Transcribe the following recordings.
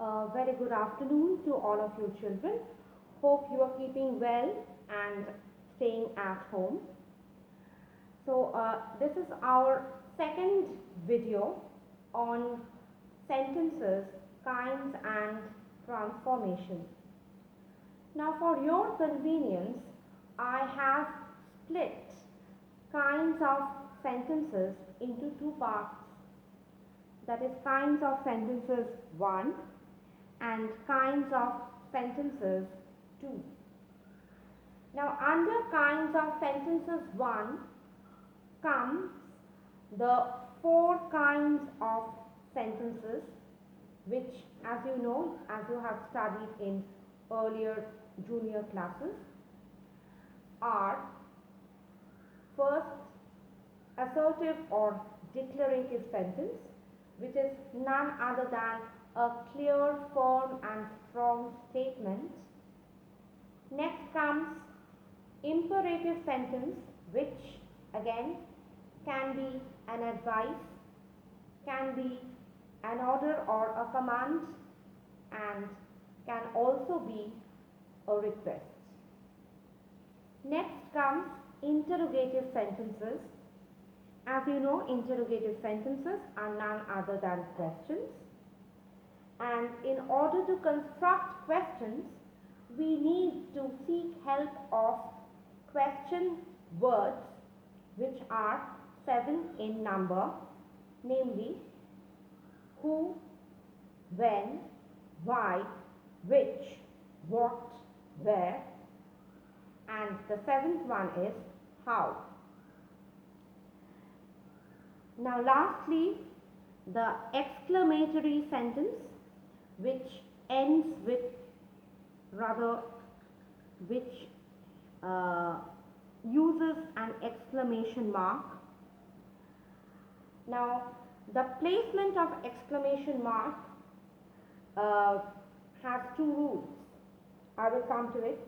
Very good afternoon to all of you children. Hope you are keeping well and staying at home. This is our second video on sentences, kinds and transformation. Now for your convenience, I have split kinds of sentences into two parts. That is kinds of sentences 1 and kinds of sentences 2. Now under kinds of sentences 1 comes the 4 kinds of sentences which, as you know, as you have studied in earlier junior classes, are first assertive or declarative sentence, which is none other than a clear, firm and strong statement. Next comes imperative sentence, which again can be an advice, can be an order or a command, and can also be a request. Next comes interrogative sentences. As you know, interrogative sentences are none other than questions. And in order to construct questions, we need to seek help of question words, which are 7 in number, namely who, when, why, which, what, where, and the 7th one is how. Now lastly, the exclamatory sentence, which ends with, which uses an exclamation mark. Now the placement of exclamation mark has 2 rules. I will come to it.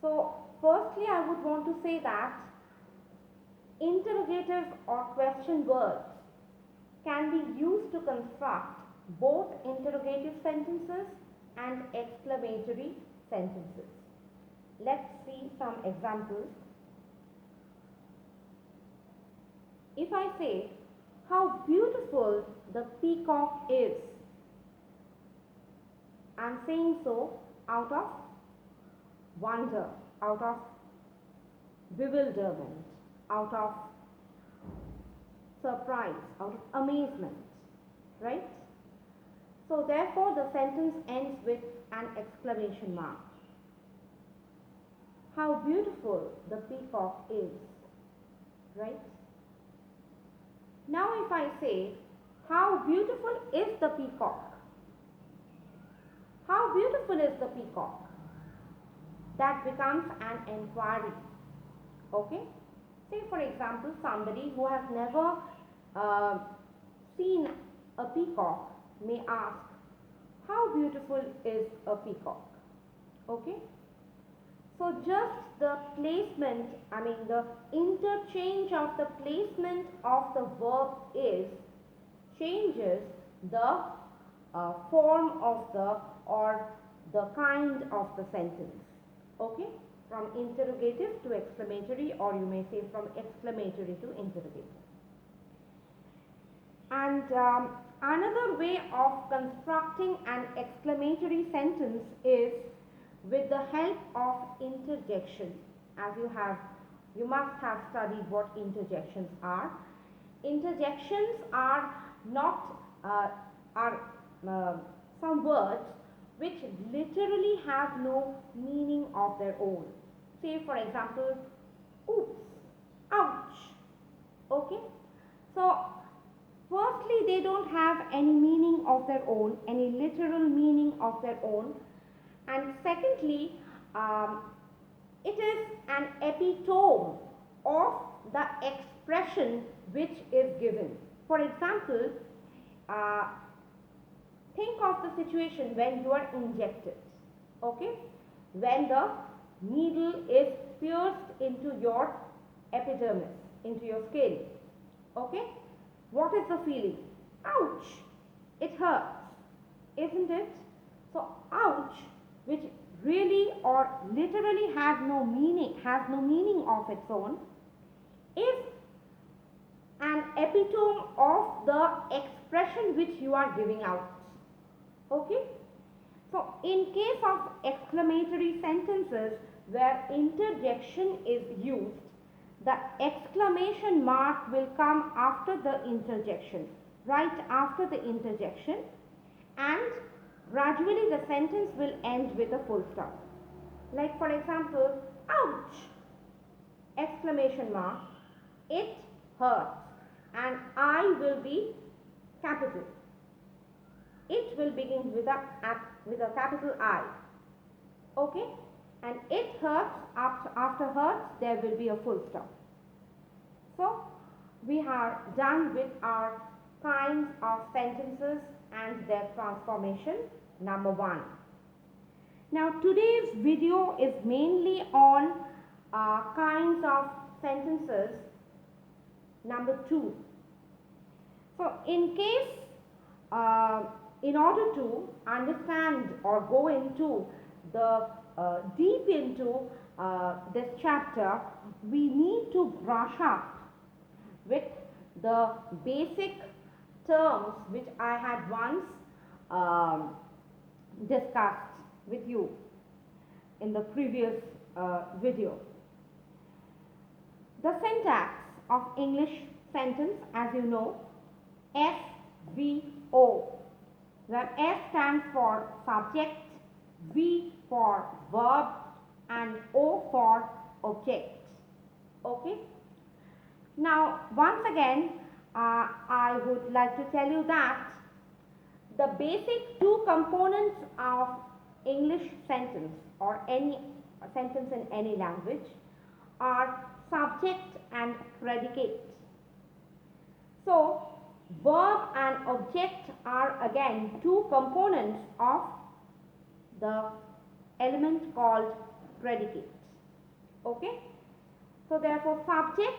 So firstly, I would want to say that interrogative or question words can be used to construct both interrogative sentences and exclamatory sentences. Let's see some examples. If I say, how beautiful the peacock is, I am saying so out of wonder, out of bewilderment, out of surprise, out of amazement, right? So therefore the sentence ends with an exclamation mark. How beautiful the peacock is, right? Now if I say, how beautiful is the peacock? How beautiful is the peacock? That becomes an enquiry. Okay? Say for example, somebody who has never seen a peacock may ask, how beautiful is a peacock? Okay? So just the placement, the interchange of the placement of the verb is changes the form of the or the kind of the sentence. Okay? From interrogative to exclamatory, or you may say from exclamatory to interrogative. And another way of constructing an exclamatory sentence is with the help of interjection. As you must have studied what interjections are. Interjections are not some words which literally have no meaning of their own. Say for example, oops, ouch. Okay? So firstly, they don't have any meaning of their own, any literal meaning of their own. And secondly, it is an epitome of the expression which is given. For example, think of the situation when you are injected. Okay? When the needle is pierced into your epidermis, into your skin. Okay? What is the feeling? Ouch! It hurts. isn't it? So ouch, which really or literally has no meaning of its own, is an epitome of the expression which you are giving out. Okay? So in case of exclamatory sentences where interjection is used, the exclamation mark will come after the interjection, right after the interjection, and gradually the sentence will end with a full stop. Like for example, ouch! Exclamation mark, it hurts, and I will be capital. It will begin with a capital I. Okay? And it hurts, after hurts there will be a full stop. So we are done with our kinds of sentences and their transformation, number 1. Now today's video is mainly on kinds of sentences, number 2. So in order to understand or go into the deep into this chapter, we need to brush up with the basic terms which I had once discussed with you in the previous video. The syntax of English sentence, as you know, SVO, where S stands for subject, V for verb, and O for object. Okay? Now, once again, I would like to tell you that the basic 2 components of English sentence or any sentence in any language are subject and predicate. So, verb and object are again 2 components of the element called predicate. Okay? So, therefore, subject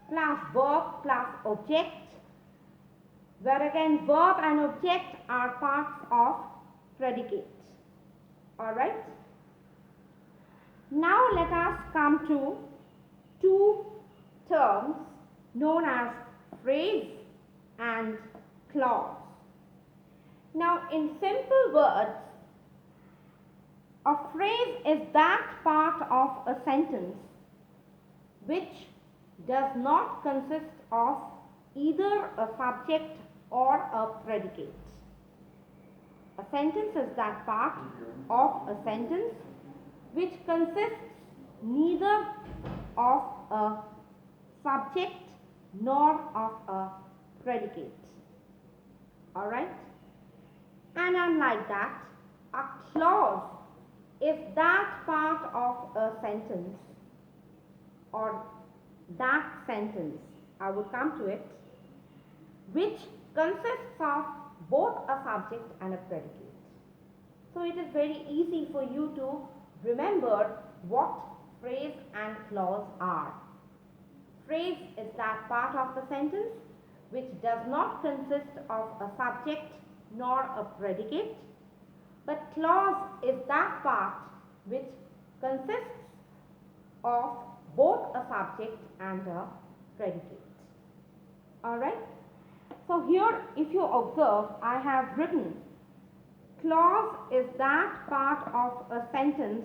plus verb plus object, where again verb and object are parts of predicate. Alright? Now let us come to 2 terms known as phrase and clause. Now in simple words, a phrase is that part of a sentence which does not consist of either a subject or a predicate. A sentence is that part of a sentence which consists neither of a subject nor of a predicate. Alright? And unlike that, a clause is that part of a sentence or that sentence, I will come to it, which consists of both a subject and a predicate. So it is very easy for you to remember what phrase and clause are. Phrase is that part of the sentence which does not consist of a subject nor a predicate, but clause is that part which consists of both a subject and a predicate. Alright? So here, if you observe, I have written clause is that part of a sentence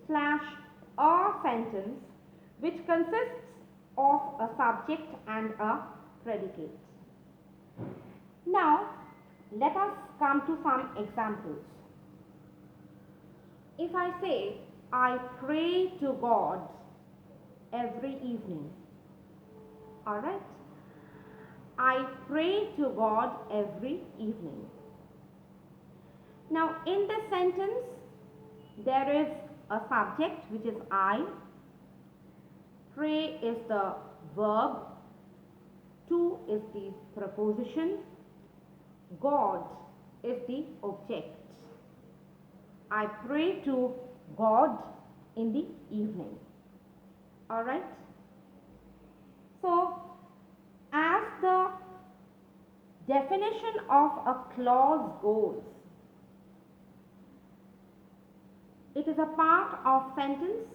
/ a sentence which consists of a subject and a predicate. Now, let us come to some examples. If I say, I pray to God every evening. Alright? I pray to God every evening. Now, in this sentence, there is a subject which is I. Pray is the verb. To is the preposition. God is the object. I pray to God in the evening. Alright? So, as the definition of a clause goes, it is a part of sentence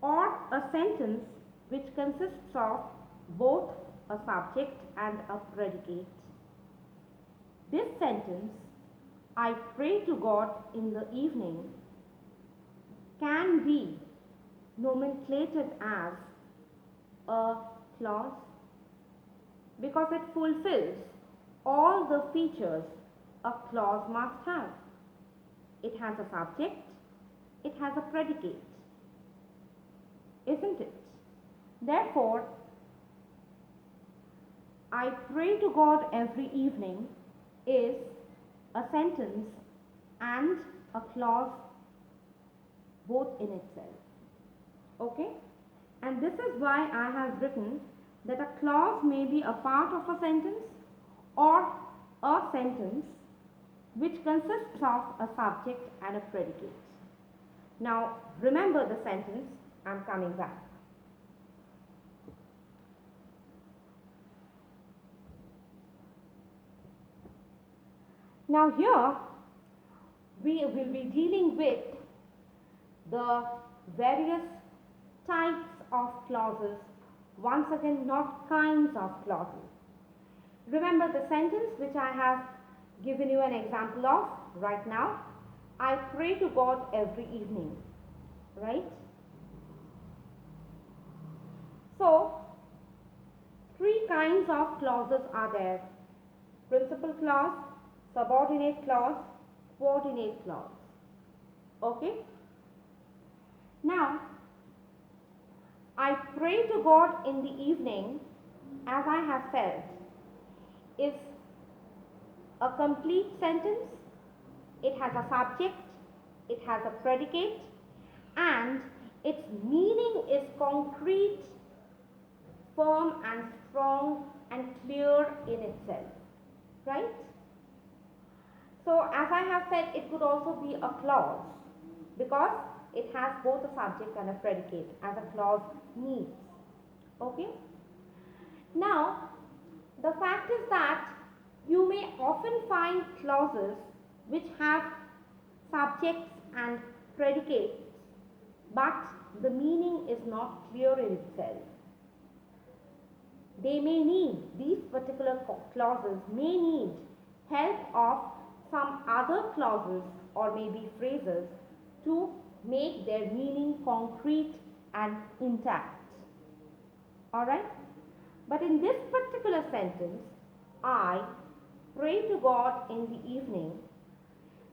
or a sentence which consists of both a subject and a predicate. This sentence, I pray to God in the evening, can be nomenclated as a clause because it fulfills all the features a clause must have. It has a subject, it has a predicate, isn't it? Therefore, I pray to God every evening is a sentence and a clause both in itself. Okay? And this is why I have written that a clause may be a part of a sentence or a sentence which consists of a subject and a predicate. Now, remember the sentence, I'm coming back. Now here, we will be dealing with the various types of clauses, once again not kinds of clauses. Remember the sentence which I have given you an example of right now. I pray to God every evening, right? So, three kinds of clauses are there: principal clause, subordinate clause, coordinate clause. Okay? Now, I pray to God in the evening, as I have said, is a complete sentence. It has a subject, it has a predicate, and its meaning is concrete, firm and strong and clear in itself, right? So as I have said, it could also be a clause because it has both a subject and a predicate as a clause needs. Okay? Now, the fact is that you may often find clauses which have subjects and predicates, but the meaning is not clear in itself. These particular clauses may need help of some other clauses or maybe phrases to make their meaning concrete and intact. Alright? But in this particular sentence, I pray to God in the evening,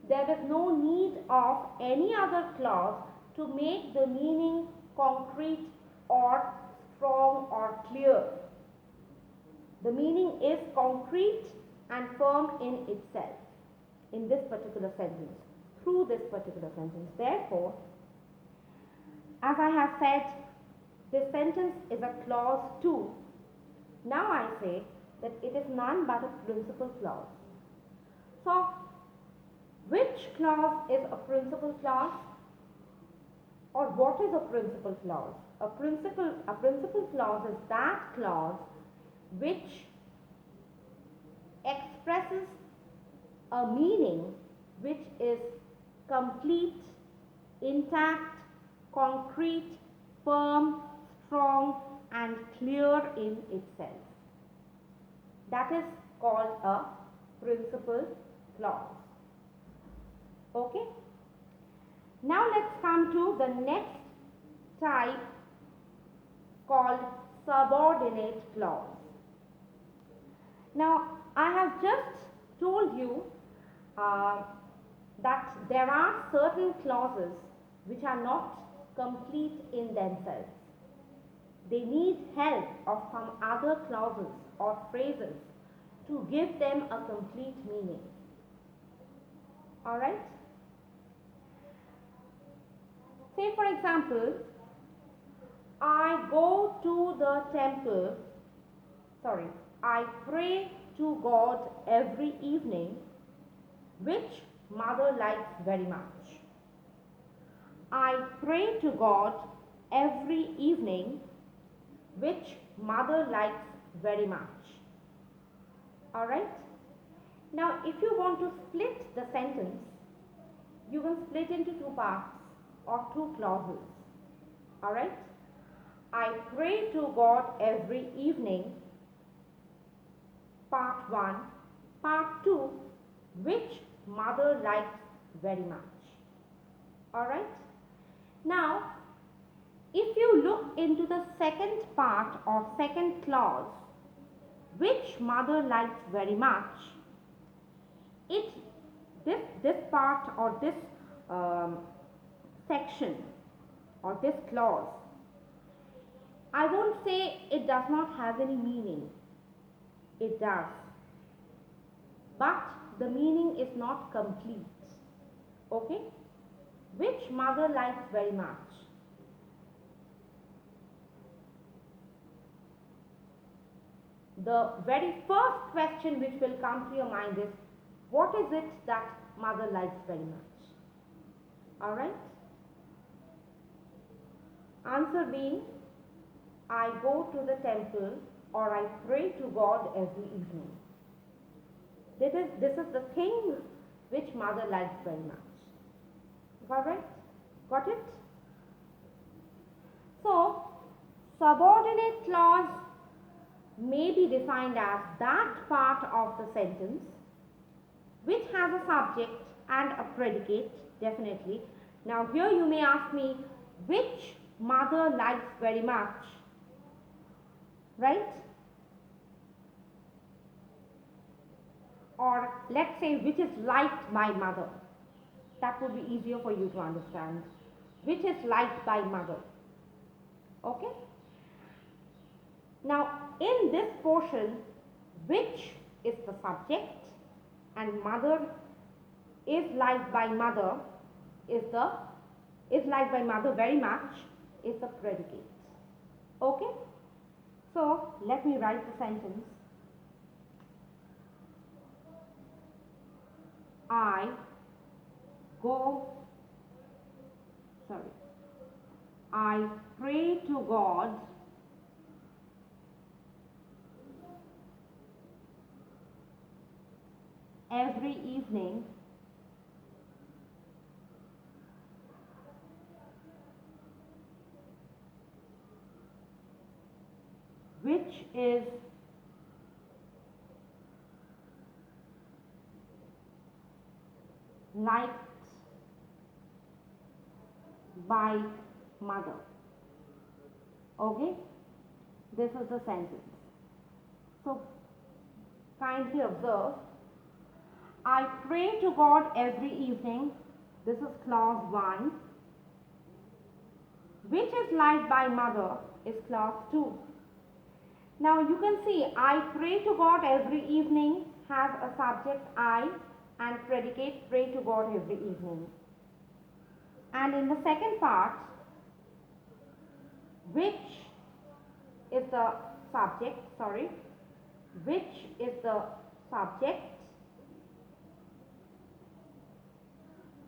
there is no need of any other clause to make the meaning concrete or strong or clear. The meaning is concrete and firm in itself in this particular sentence, through this particular sentence. Therefore, as I have said, this sentence is a clause too. Now I say that it is none but a principal clause. So, which clause is a principal clause? Or what is a principal clause? A principal clause is that clause which expresses a meaning which is complete, intact, concrete, firm, strong and clear in itself. That is called a principal clause. Okay? Now let's come to the next type called subordinate clause. Now I have just told you that there are certain clauses which are not complete in themselves. They need help of some other clauses or phrases to give them a complete meaning. Alright? Say for example, I go to the temple, I pray to God every evening, which mother likes very much. I pray to God every evening, which mother likes very much. Alright? Now, if you want to split the sentence, you can split into two parts or two clauses. Alright? I pray to God every evening, part 1. Part 2, which mother likes very much. Alright? Now, if you look into the second part or second clause, which mother likes very much, this part or this section or this clause, I won't say it does not have any meaning. It does. But the meaning is not complete. Okay? Which mother likes very much? The very first question which will come to your mind is, what is it that mother likes very much? Alright? Answer being, I go to the temple or I pray to God every evening. This is the thing which mother likes very much. Alright? Got it? So, subordinate clause may be defined as that part of the sentence which has a subject and a predicate, definitely. Now here you may ask me, which mother likes very much? Right? Or let's say, which is liked by mother. That would be easier for you to understand. Which is liked by mother. Okay? Now, in this portion, which is the subject and mother is liked by mother very much is the predicate. Okay? So, let me write the sentence. I pray to God every evening which is liked by mother. Okay? This is the sentence. So, kindly observe. I pray to God every evening. This is clause 1. Which is liked by mother is clause 2. Now you can see, I pray to God every evening has a subject I and predicate pray to God every evening. And in the second part, which is the subject,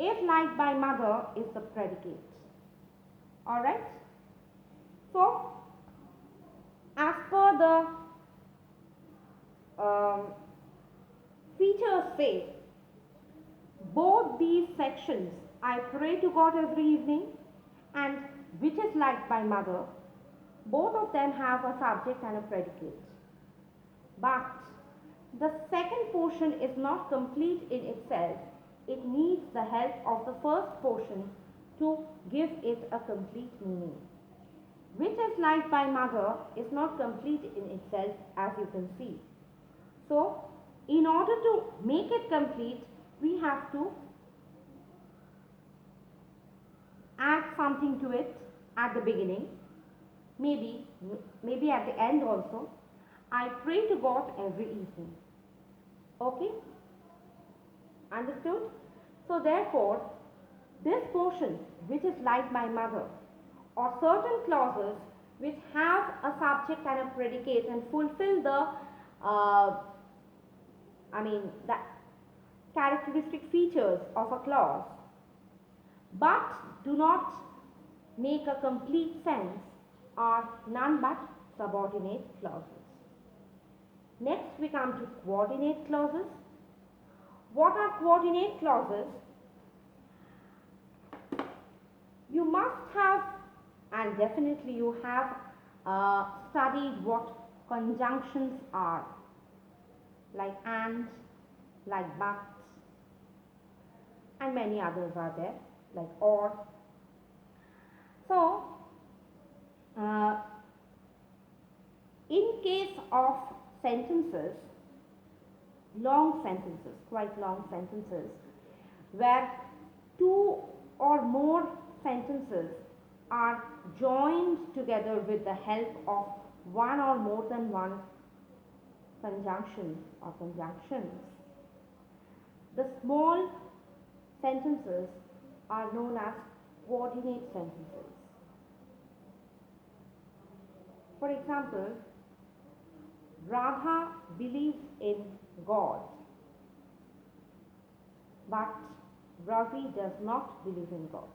is liked by mother is the predicate. Alright? So, as per the features say, both these sections, I pray to God every evening and which is liked by mother, both of them have a subject and a predicate. But the second portion is not complete in itself. It needs the help of the first portion to give it a complete meaning. Which is liked by mother is not complete in itself, as you can see. So, in order to make it complete, we have to add something to it at the beginning, maybe at the end also. I pray to God every evening. Okay? Understood? So therefore, this portion which is liked by mother, or certain clauses which have a subject and a predicate and fulfill the the characteristic features of a clause, but do not make a complete sense, are none but subordinate clauses. Next we come to coordinate clauses. What are coordinate clauses? You must have, and definitely you have studied what conjunctions are, like and, like but, and many others are there, like or. So, uh, in case of sentences, long sentences, quite long sentences, where two or more sentences are joined together with the help of one or more than one conjunction or conjunctions, the small sentences are known as coordinate sentences. For example, Radha believes in God, but Ravi does not believe in God.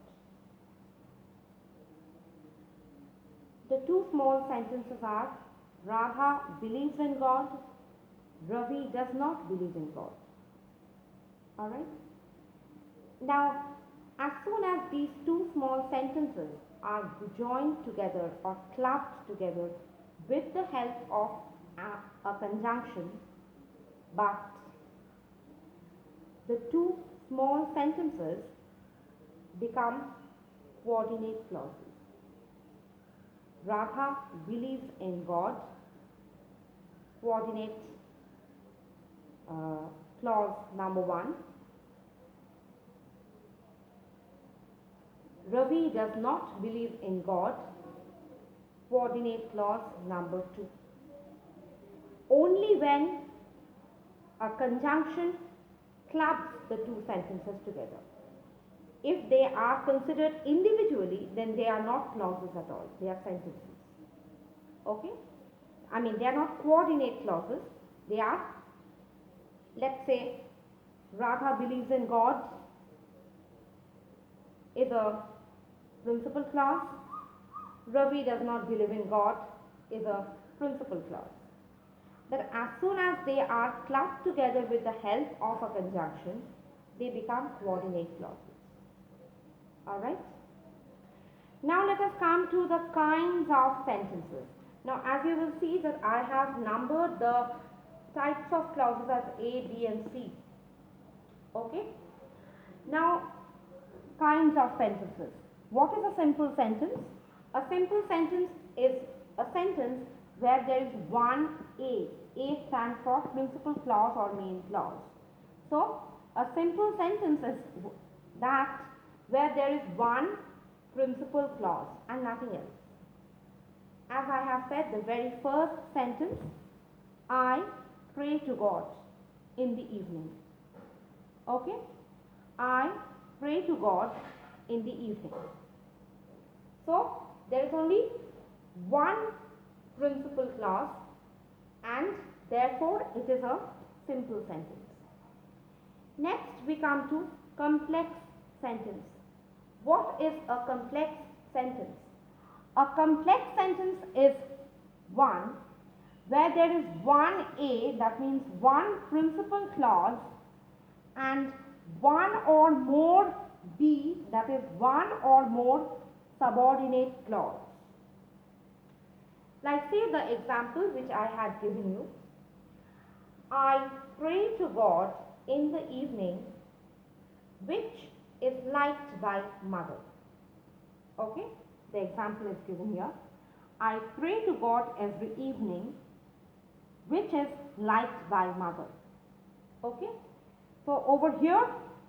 The two small sentences are Radha believes in God, Ravi does not believe in God. Alright? Now, as soon as these two small sentences are joined together or clubbed together with the help of a conjunction, but the two small sentences become coordinate clauses. Radha believes in God, coordinate clause number 1. Ravi does not believe in God, coordinate clause number 2. Only when a conjunction clubs the two sentences together. If they are considered individually, then they are not clauses at all, they are sentences. Okay? I mean, they are not coordinate clauses, they are, let's say, Radha believes in God is a principal clause, Ravi does not believe in God is a principal clause. But as soon as they are clubbed together with the help of a conjunction, they become coordinate clauses. Alright? Now let us come to the kinds of sentences. Now as you will see that I have numbered the types of clauses as A, B and C. Okay? Now, kinds of sentences. What is a simple sentence? A simple sentence is a sentence where there is one A. A stands for principal clause or main clause. So, a simple sentence is that where there is one principal clause and nothing else. As I have said, the very first sentence, I pray to God in the evening. Okay? I pray to God in the evening. So, there is only one principal clause and therefore it is a simple sentence. Next we come to complex sentence. What is a complex sentence? A complex sentence is one where there is one A, that means one principal clause, and one or more B, that is one or more subordinate clause. Like say the example which I had given you. I pray to God in the evening, which is liked by mother. Okay, the example is given here. I pray to God every evening, which is liked by mother. Okay, so over here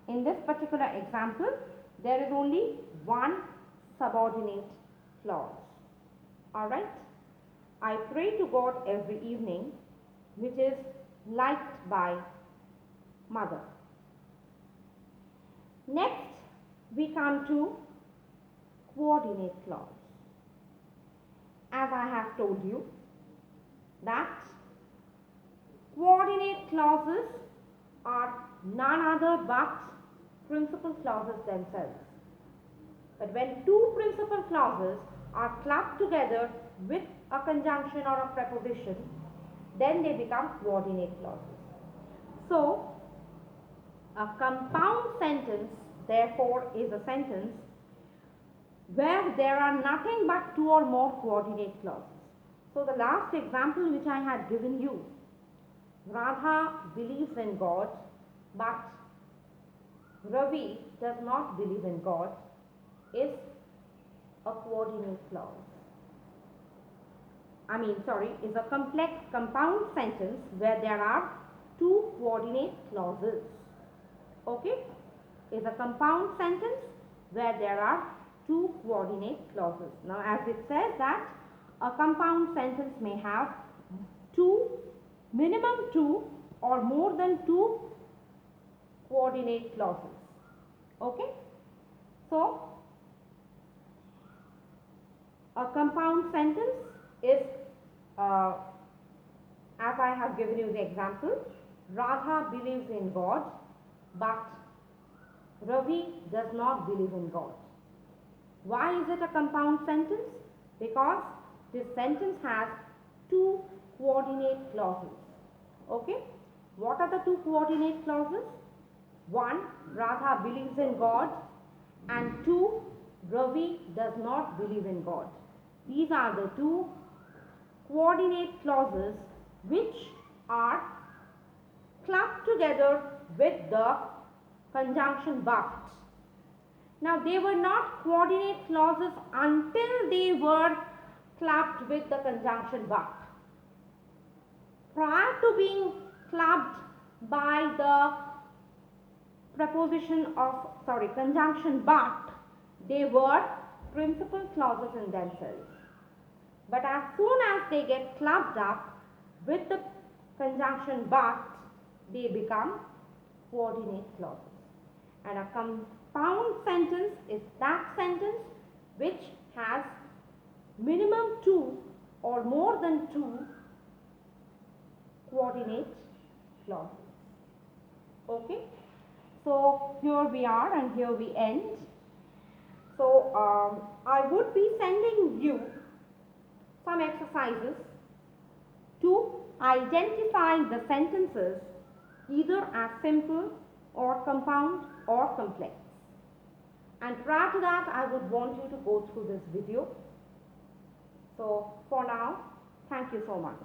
in this particular example, there is only one subordinate clause. Alright, I pray to God every evening, which is liked by mother. Next, we come to coordinate clause. As I have told you that coordinate clauses are none other but principal clauses themselves. But when two principal clauses are clubbed together with a conjunction or a preposition, then they become coordinate clauses. So, A compound sentence, therefore, is a sentence where there are nothing but two or more coordinate clauses. So the last example which I had given you, Radha believes in God, but Ravi does not believe in God, is a coordinate clause. Is a complex compound sentence where there are two coordinate clauses. Okay? Is a compound sentence where there are two coordinate clauses. Now, as it says that a compound sentence may have minimum two or more than two coordinate clauses. Okay? So, a compound sentence is, as I have given you the example, Radha believes in God, but Ravi does not believe in God. Why is it a compound sentence? Because this sentence has two coordinate clauses. Okay? What are the two coordinate clauses? One, Radha believes in God, and two, Ravi does not believe in God. These are the two coordinate clauses which are clubbed together with the conjunction but. Now, they were not coordinate clauses until they were clubbed with the conjunction but. Prior to being clubbed by the conjunction but, they were principal clauses in themselves. But as soon as they get clubbed up with the conjunction but, they become coordinate clauses. And a compound sentence is that sentence which has minimum two or more than two coordinate clauses. Okay? So here we are and here we end. So I would be sending you some exercises to identify the sentences either as simple or compound or complex. And prior to that, I would want you to go through this video. So for now, thank you so much.